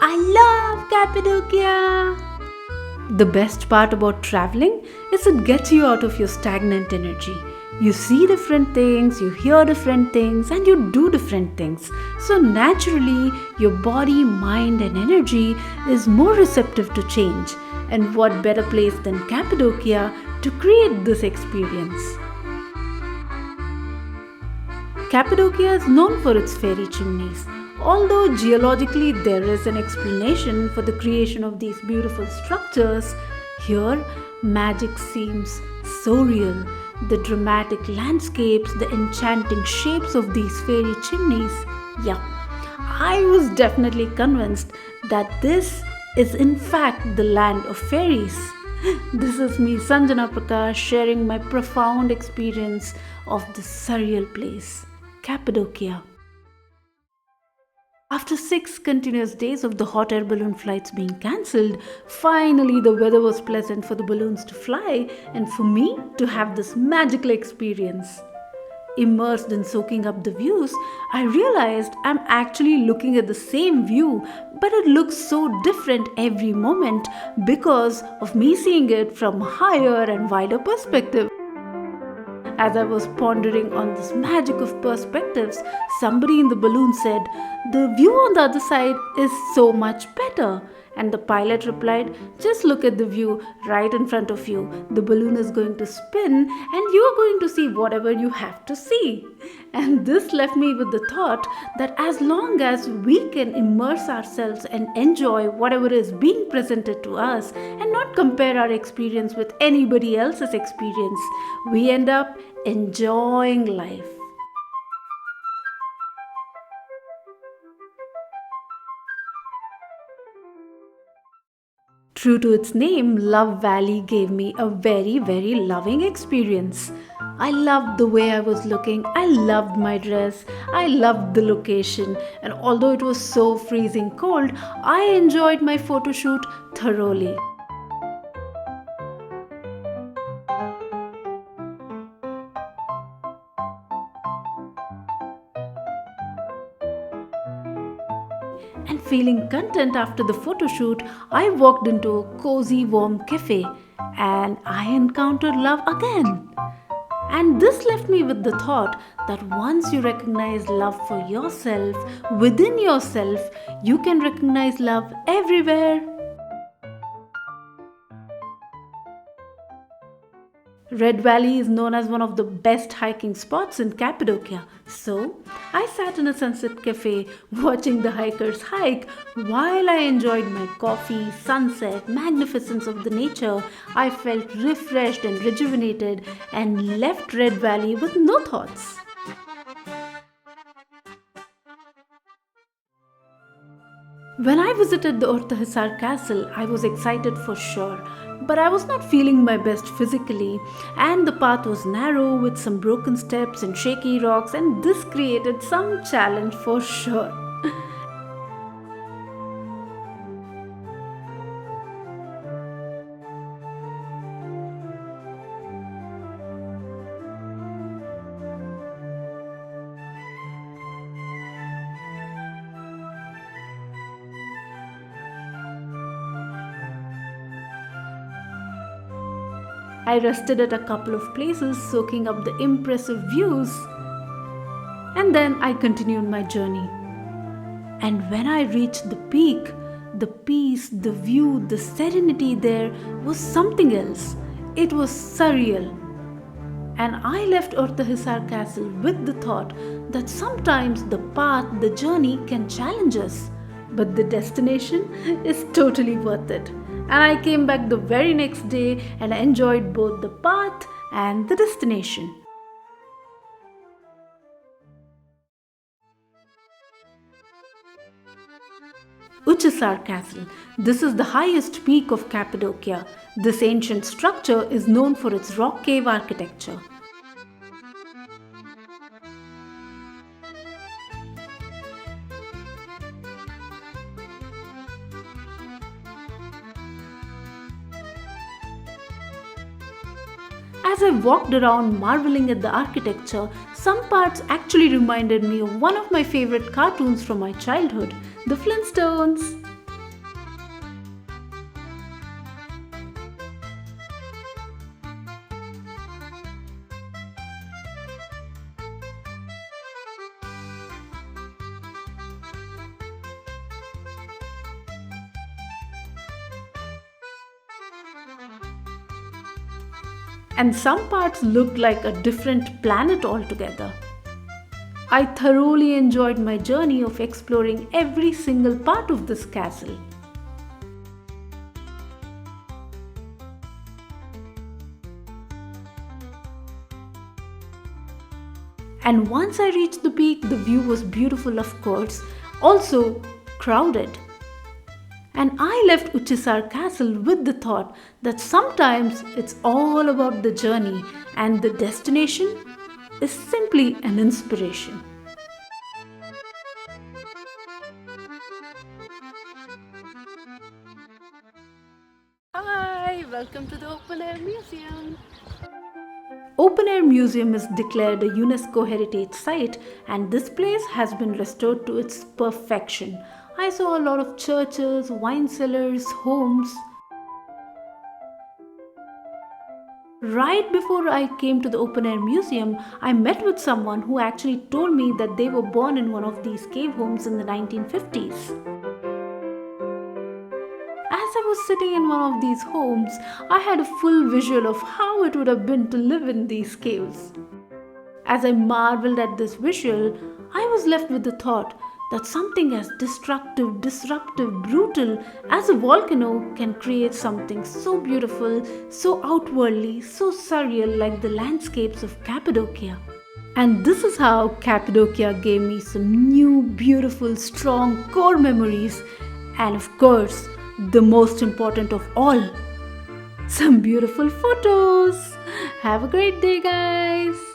I love Cappadocia! The best part about traveling is it gets you out of your stagnant energy. You see different things, you hear different things, and you do different things. So naturally, your body, mind, and energy is more receptive to change. And what better place than Cappadocia to create this experience? Cappadocia is known for its fairy chimneys. Although geologically there is an explanation for the creation of these beautiful structures, here magic seems so real. The dramatic landscapes, the enchanting shapes of these fairy chimneys. Yeah, I was definitely convinced that this is in fact the land of fairies. This is me, Sanjana Prakash, sharing my profound experience of this surreal place, Cappadocia. After 6 continuous days of the hot air balloon flights being cancelled, finally the weather was pleasant for the balloons to fly and for me to have this magical experience. Immersed in soaking up the views, I realized I'm actually looking at the same view, but it looks so different every moment because of me seeing it from a higher and wider perspective. As I was pondering on this magic of perspectives, somebody in the balloon said, "The view on the other side is so much better." And the pilot replied, "Just look at the view right in front of you. The balloon is going to spin and you are going to see whatever you have to see." And this left me with the thought that as long as we can immerse ourselves and enjoy whatever is being presented to us and not compare our experience with anybody else's experience, we end up enjoying life. True to its name, Love Valley gave me a very, very loving experience. I loved the way I was looking, I loved my dress, I loved the location, and although it was so freezing cold, I enjoyed my photo shoot thoroughly. And feeling content after the photo shoot, I walked into a cozy, warm cafe and I encountered love again. And this left me with the thought that once you recognize love for yourself, within yourself, you can recognize love everywhere. Red Valley is known as one of the best hiking spots in Cappadocia. So, I sat in a sunset cafe watching the hikers hike while I enjoyed my coffee, sunset, magnificence of the nature. I felt refreshed and rejuvenated and left Red Valley with no thoughts. When I visited the Ortahisar Castle, I was excited for sure, but I was not feeling my best physically, and the path was narrow with some broken steps and shaky rocks, and this created some challenge for sure. I rested at a couple of places, soaking up the impressive views, and then I continued my journey. And when I reached the peak, the peace, the view, the serenity there was something else. It was surreal. And I left Ortahisar Castle with the thought that sometimes the path, the journey can challenge us, but the destination is totally worth it. And I came back the very next day and I enjoyed both the path and the destination. Uchisar Castle. This is the highest peak of Cappadocia. This ancient structure is known for its rock cave architecture. As I walked around marveling at the architecture, some parts actually reminded me of one of my favorite cartoons from my childhood, the Flintstones. and some parts looked like a different planet altogether. I thoroughly enjoyed my journey of exploring every single part of this castle. And once I reached the peak, the view was beautiful, of course, also crowded. And I left Uchisar Castle with the thought that sometimes it's all about the journey and the destination is simply an inspiration. Hi, welcome to the Open Air Museum. Open Air Museum is declared a UNESCO Heritage Site, and this place has been restored to its perfection. I saw a lot of churches, wine cellars, homes. Right before I came to the Open Air Museum, I met with someone who actually told me that they were born in one of these cave homes in the 1950s. As I was sitting in one of these homes, I had a full visual of how it would have been to live in these caves. As I marveled at this visual, I was left with the thought that something as destructive, disruptive, brutal as a volcano can create something so beautiful, so outwardly, so surreal like the landscapes of Cappadocia. And this is how Cappadocia gave me some new, beautiful, strong core memories, and of course, the most important of all, some beautiful photos. Have a great day, guys.